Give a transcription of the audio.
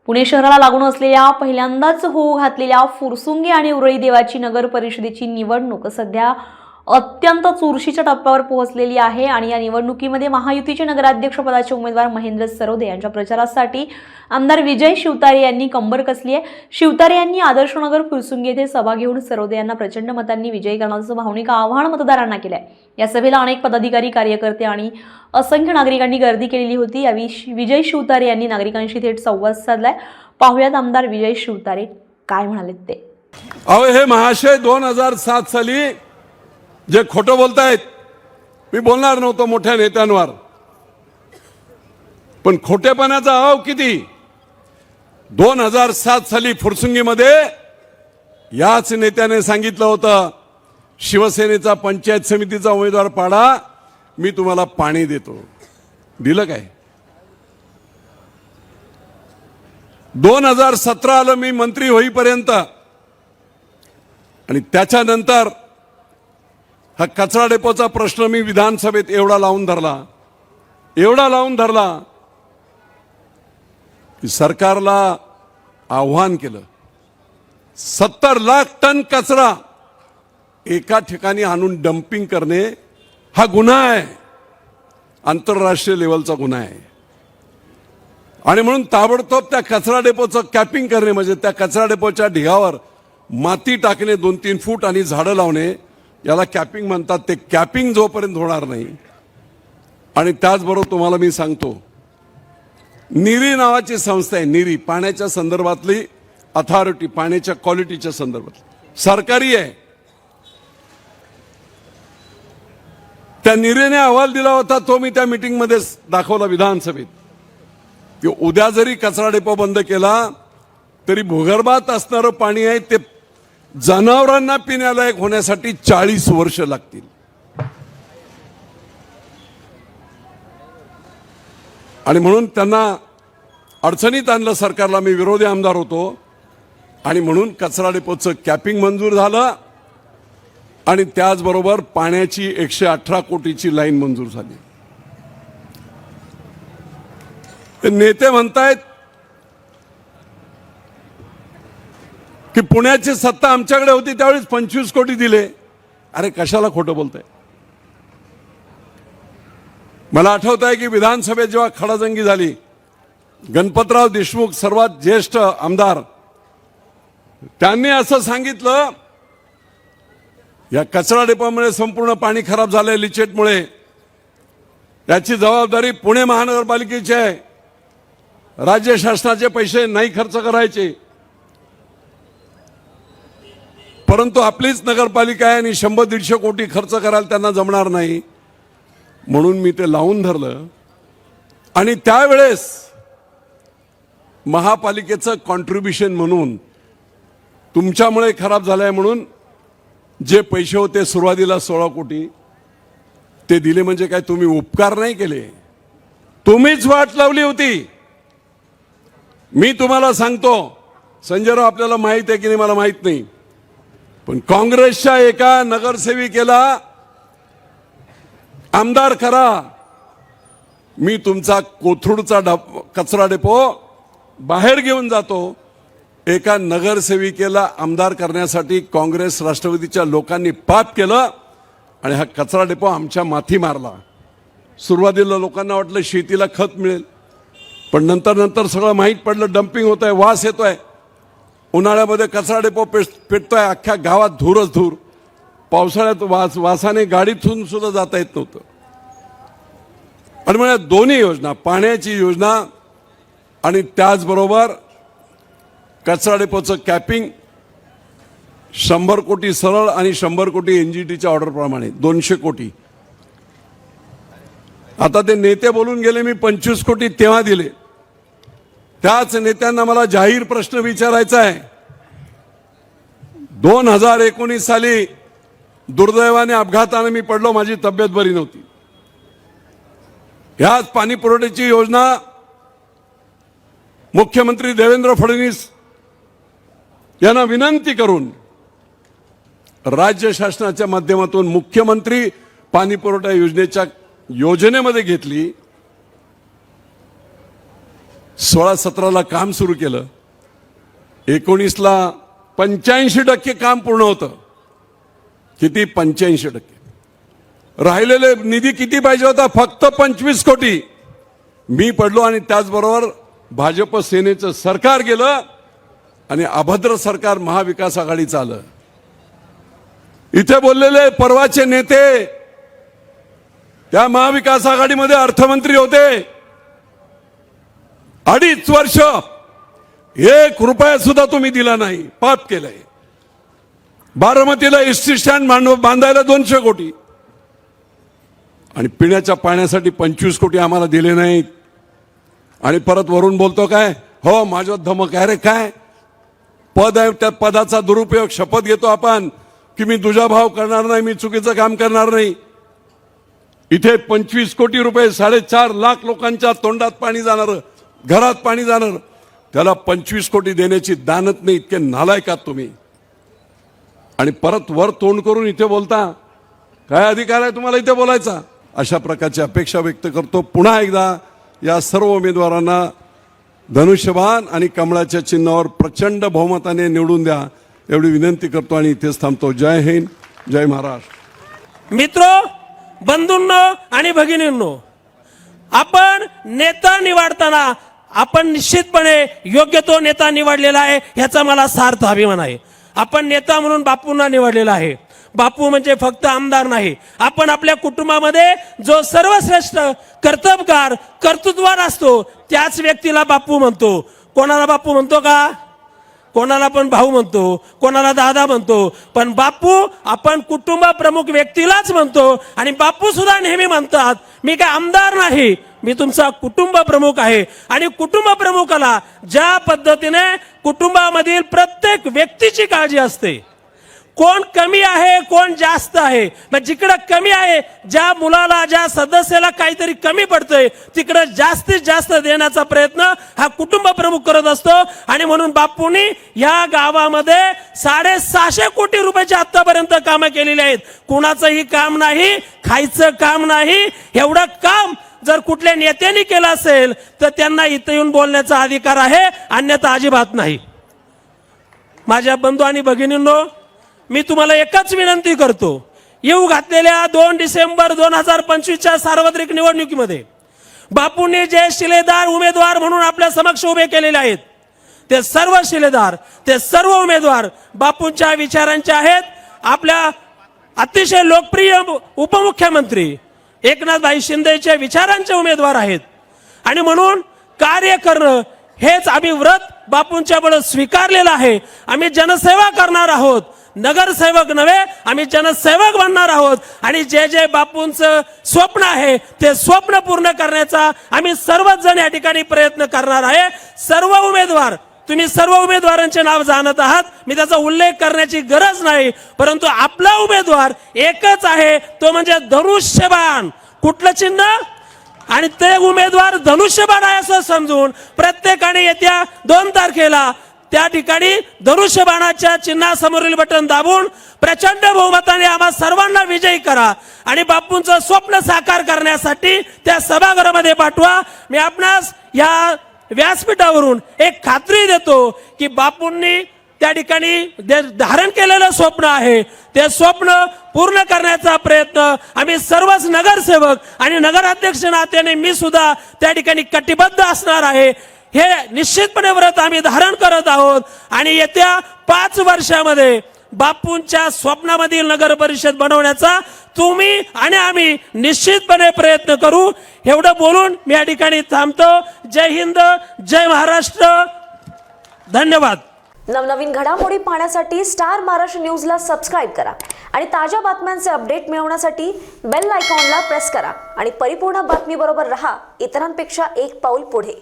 पुणे शहराला लागून असलेल्या पहिल्यांदाच होऊ घातलेल्या फुरसुंगी आणि उरळी देवाची नगर परिषदेची निवडणूक सध्या अत्यंत चुरशीच्या टप्प्यावर पोहोचलेली आहे आणि या निवडणुकीमध्ये महायुतीचे नगराध्यक्षपदाचे उमेदवार महेंद्र सरोदे यांच्या प्रचारासाठी आमदार विजय शिवतारे यांनी कंबर कसली आहे। शिवतारे यांनी आदर्शनगर फुरसुंगी येथे सभा घेऊन सरोदे यांना प्रचंड मतांनी विजयी करण्याचं भावनिक आवाहन मतदारांना केलंय। या सभेला अनेक पदाधिकारी, कार्यकर्ते आणि असंख्य नागरिकांनी गर्दी केलेली होती। यावेळी विजय शिवतारे यांनी नागरिकांशी थेट संवाद साधलाय। पाहुयात आमदार विजय शिवतारे काय म्हणाले ते। हे महाशय 2007 साली जे खोटं बोलतायत, मी बोलणार नव्हतो मोठ्या नेत्यांवर, पण खोटेपणाचा अभाव किती। 2007 साली फुरसुंगीमध्ये याच नेत्याने सांगितलं होतं, शिवसेनेचा पंचायत समितीचा उमेदवार पाडा, मी तुम्हाला पाणी देतो। दिलं काय? 2017 आलं मी मंत्री होईपर्यंत, आणि त्याच्यानंतर हा कचरा डेपोचा प्रश्न मी विधानसभेत एवढा लावून धरला की सरकारला आव्हान केलं। 70 लाख टन कचरा एका ठिकाणी आणून डंपिंग करणे हा गुन्हा आहे, आंतरराष्ट्रीय लेवलचा गुन्हा आहे। आणि म्हणून ताबडतोब त्या कचरा डेपोचं कॅपिंग करणे, म्हणजे त्या कचरा डेपोच्या ढिगावर माती टाकणे 2-3 फूट आणि झाडं लावणे, याला कॅपिंग म्हणतात। ते कॅपिंग जोपर्यंत होणार नाही, आणि त्याचबरोबर तुम्हाला मी सांगतो, निरी नावाची संस्था आहे, निरी, पाण्याच्या संदर्भातली अथॉरिटी, पाण्याच्या क्वालिटीच्या संदर्भात सरकारी आहे। त्या निरीने अहवाल दिला होता, तो मी त्या मीटिंगमध्ये दाखवला विधानसभेत, की उद्या जरी कचरा डेपो बंद केला तरी भूगर्भात असणारं पाणी आहे ते जनावरांना पिण्यालायक होण्यासाठी 40 वर्ष लागतील। आणि म्हणून त्यांना अडचणीत आणलं सरकारला। मी विरोधी आमदार होतो, आणि म्हणून कचरा डेपोचं कॅपिंग मंजूर झालं, आणि त्याचबरोबर पाण्याची 118 कोटीची लाईन मंजूर झाली। नेते म्हणतायत की पुण्याची सत्ता आमच्याकडे होती त्यावेळेस 25 कोटी दिले। अरे कशाला खोटं बोलताय? मला आठवत आहे की विधानसभेत जेव्हा खडाजंगी झाली, गणपतराव देशमुख सर्वात ज्येष्ठ आमदार, त्यांनी असं सांगितलं, या कचरा डेपोमुळे संपूर्ण पाणी खराब झालंय, लिचेटमुळे, याची जबाबदारी पुणे महानगरपालिकेची आहे, राज्य शासनाचे पैसे नाही खर्च करायचे। परंतु आपलीच नगरपालिका आहे आणि 100-150 कोटी खर्च करायला त्यांना जमणार नाही, म्हणून मी ते लावून धरलं। आणि त्यावेळेस महापालिकेचं कॉन्ट्रीब्युशन म्हणून, तुमच्यामुळे खराब झालंय म्हणून जे पैसे होते सुरुवातीला 16 कोटी ते दिले। म्हणजे काय तुम्ही उपकार नाही केले, तुम्हीच वाट लावली होती। मी तुम्हाला सांगतो, संजयराव आपल्याला माहित आहे की नाही मला माहित नाही, पण काँग्रेसच्या एका नगरसेविकेला आमदार करा, मी तुमचा कोथरूडचा कचरा डेपो बाहेर घेऊन जातो। एका नगरसेविकेला आमदार करण्यासाठी काँग्रेस राष्ट्रवादीच्या लोकांनी पाप केलं, आणि हा कचरा डेपो आमच्या माथी मारला। सुरुवातीला लोकांना वाटलं शेतीला खत मिळेल, पण नंतर सगळं माहीत पडलं डंपिंग होत आहे, वास येतोय, उन्हाळ्यामध्ये कचरा डेपो पेटतोय, अख्ख्या गावात धूरच धूर, पावसाळ्यात वासाने गाडीतून सुद्धा जाता येत नव्हतं। आणि म्हणजे दोन्ही योजना, पाण्याची योजना आणि त्याचबरोबर कचरा डेपोचं कॅपिंग, 100 कोटी सरळ आणि 100 कोटी एनजीटीच्या ऑर्डरप्रमाणे 200 कोटी। आता ते नेते बोलून गेले, मी 25 कोटी तेव्हा दिले। त्याच नेत्यांना मला जाहीर प्रश्न विचारायचा आहे। 2019 साली दुर्दैवाने अपघाताने मी पडलो, माझी तब्येत बरी नव्हती। ह्याच पाणी पुरवठ्याची योजना मुख्यमंत्री देवेंद्र फडणवीस यांना विनंती करून राज्य शासनाच्या माध्यमातून मुख्यमंत्री पाणी पुरवठा योजनेच्या योजनेमध्ये घेतली। 16-17ला काम सुरू केलं, 19ला 85% काम पूर्ण होतं. किती? 85%. राहिलेले निधी किती पाहिजे होता? फक्त 25 कोटी. मी पडलो आणि त्याचबरोबर भाजप सेनेचं सरकार गेलं आणि अभद्र सरकार महाविकास आघाडीचं आलं. इथे बोललेले परवाचे नेते त्या महाविकास आघाडीमध्ये अर्थमंत्री होते. 2.5 वर्ष 1 रुपया सुद्धा तुम्ही दिला नाही, पाप केलंय. बारामतीला एसटी स्टँड बांधायला 200 कोटी आणि पिण्याच्या पाण्यासाठी 25 कोटी आम्हाला दिले नाहीत. आणि परत वरून बोलतो काय, हो माझ्यात धमक आहे रे. काय पद आहे, त्या पदाचा दुरुपयोग. शपथ घेतो आपण की मी दुजाभाव करणार नाही, मी चुकीचं काम करणार नाही. इथे 25 कोटी रुपये 4.5 लाख लोकांच्या तोंडात पाणी जाणार, घरात पाणी जाणार, त्याला 25 कोटी देण्याची दानत नाही. इतके नालायकात तुम्ही. आणि परत वर तोंड करून इथे बोलता. काय अधिकार आहे तुम्हाला इथे बोलायचा? अशा प्रकारची अपेक्षा व्यक्त करतो. पुन्हा एकदा या सर्व उमेदवारांना धनुष्यबाण आणि कमळाच्या चिन्हावर प्रचंड बहुमताने निवडून द्या एवढी विनंती करतो आणि इथेच थांबतो. जय हिंद, जय महाराष्ट्र. मित्र, बंधूंनो आणि भगिनींनो, आपण नेता निवडताना आपण निश्चितपणे योग्य तो नेता निवडलेला आहे ह्याचा मला सार्थ अभिमान आहे. आपण नेता म्हणून बापूंना निवडलेला आहे. बापू म्हणजे फक्त आमदार नाही. आपण आपल्या कुटुंबामध्ये जो सर्वश्रेष्ठ कर्तबगार कर्तृत्ववान असतो त्याच व्यक्तीला बापू म्हणतो. कोणाला बापू म्हणतो का? कोणाला पण भाऊ म्हणतो, कोणाला दादा म्हणतो, पण बापू आपण कुटुंब प्रमुख व्यक्तीलाच म्हणतो. आणि बापू सुद्धा नेहमी म्हणतात, मी काय आमदार नाही, मी तुमचा कुटुंब प्रमुख आहे. आणि कुटुंब प्रमुखाला ज्या पद्धतीने कुटुंबामधील प्रत्येक व्यक्तीची काळजी असते, कोण कमी आहे कोण जास्त आहे, मग जिकडे कमी आहे, ज्या मुलाला ज्या सदस्याला काहीतरी कमी पडतंय तिकडे जास्तीत जास्त देण्याचा प्रयत्न हा कुटुंब प्रमुख करत असतो. आणि म्हणून बापूंनी या गावामध्ये 650 कोटी रुपयाची आतापर्यंत कामं केलेली आहेत. कुणाचंही काम नाही, खायचं काम नाही. एवढं काम जर कुठल्या नेत्यांनी केलं असेल तर त्यांना इथे येऊन बोलण्याचा अधिकार आहे, अन्यथा अजिबात नाही. माझ्या बंधू आणि भगिनींनो, मी तुम्हाला एकच विनंती करतो. येऊ घातलेल्या 2 डिसेंबर 2025च्या सार्वत्रिक निवडणुकीमध्ये बापूंनी जे शिलेदार उमेदवार म्हणून आपल्या समक्ष उभे केलेले आहेत ते सर्व शिलेदार, ते सर्व उमेदवार बापूंच्या विचारांचे आहेत. आपल्या अतिशय लोकप्रिय उपमुख्यमंत्री एकनाथभाई शिंदेच्या विचारांचे उमेदवार आहेत. आणि म्हणून कार्य करणं हेच आम्ही व्रत बापूंच्या बळ स्वीकारलेलं आहे. आम्ही जनसेवा करणार आहोत, नगरसेवक नव्हे, आम्ही जनसेवक बनणार आहोत. आणि जे जे बापूंचं स्वप्न आहे ते स्वप्न पूर्ण करण्याचा आम्ही सर्वच जण या ठिकाणी प्रयत्न करणार आहे. सर्व उमेदवार, तुम्ही सर्व उमेदवारांचे नाव जाणत आहात, मी त्याचा उल्लेख करण्याची गरज नाही, परंतु आपला उमेदवार एकच आहे, तो म्हणजे धनुष्यबाण. कुठलं चिन्ह? आणि ते उमेदवार धनुष्यबाण आहे असं समजून प्रत्येकाने येत्या 2 तारखेला त्या ठिकाणी धनुष्यबाणाच्या चिन्हासमोरील बटन दाबून प्रचंड बहुमताने आम्हा सर्वांना विजयी करा आणि बापूंचं स्वप्न साकार करण्यासाठी त्या सभागृहामध्ये पाठवा. मी आपणास या व्यासपीठावरून एक खात्री देतो की बापूंनी त्या ठिकाणी धारण केलेलं स्वप्न आहे, ते स्वप्न पूर्ण करण्याचा प्रयत्न आम्ही सर्वच नगरसेवक आणि नगराध्यक्ष नात्याने मी सुद्धा त्या ठिकाणी कटिबद्ध असणार आहे. हे निश्चितपणे व्रत आम्ही धारण करत आहोत. आणि येत्या 5 वर्षामध्ये बापूंच्या स्वप्नामधील नगर परिषद बनवण्याचा तुम्ही आणि आम्ही निश्चितपणे प्रयत्न करू. एवढं बोलून मी या ठिकाणी थांबतो. जय हिंद, जय महाराष्ट्र. धन्यवाद. नवनवीन घडामोडी पाहण्यासाठी स्टार महाराष्ट्र न्यूजला सबस्क्राईब करा आणि ताज्या बातम्यांचे अपडेट मिळवण्यासाठी बेल आयकॉनला प्रेस करा आणि परिपूर्ण बातमी बरोबर रहा, इतरांपेक्षा एक पाऊल पुढे.